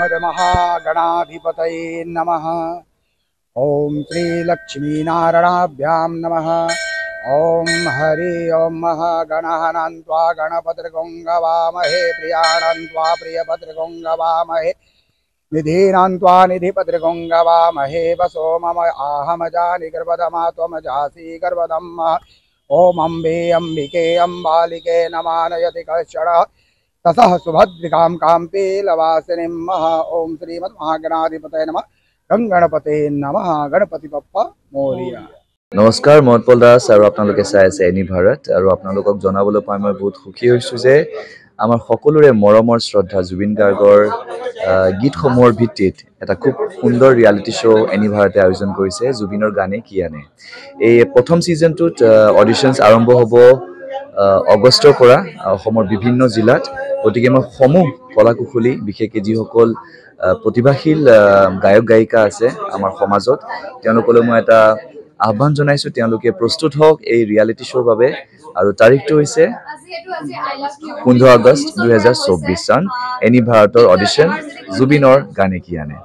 श्रीमद्महागणाधिपतये नमः। ओम श्री लक्ष्मी नारायणाभ्यां नमः। ओम हरि ओम महागणानन्त्वा गणपतिर्गोङ्गवामहे प्रियाणन्त्वा प्रियपतिर्गोङ्गवामहे निधीनान्त्वा निधिपतिर्गोङ्गवामहे वसो मम आहमजानि गर्भधमा त्वमजासि गर्भधम्। ओम अम्बे अम्बिके अम्बालिके नमानयति कश्चन ततः सुभद्रिकां काम्पे लवासिनीं महा। ओम श्रीमद्महागणाधिपतये नमः। गणपते नमः। गणपति बप्पा मोरिया। नमस्कार, মই উৎপল দাস আৰু আপোনালোকে চাই আছে এনি ভাৰত। আৰু আপোনালোকক জনাবলৈ পাই মই বহুত সুখী হৈছোঁ যে আমাৰ সকলোৰে মৰমৰ শ্ৰদ্ধা জুবিন গাৰ্গৰ গীতসমূহৰ ভিত্তিত এটা খুব সুন্দৰ ৰিয়েলিটি শ্ব' এনি ভাৰতে আয়োজন কৰিছে, জুবিনৰ গানে কি আনে। এই প্ৰথম ছিজনটোত অডিশ্যনছ আৰম্ভ হ'ব আগষ্টৰ পৰা অসমৰ বিভিন্ন জিলাত। গতিকে মই সমূহ কলাকুশলী বিশেষকৈ যিসকল প্ৰতিভাশীল গায়ক গায়িকা আছে আমাৰ সমাজত, তেওঁলোকলৈ মই এটা আহ্বান জনাইছোঁ, তেওঁলোকে প্ৰস্তুত হওক এই ৰিয়েলিটি শ্ব'ৰ বাবে। আৰু তাৰিখটো হৈছে 15 আগষ্ট 2024 চন। এনি ভাৰতৰ অডিশ্যন জুবিনৰ গানে কি আনে।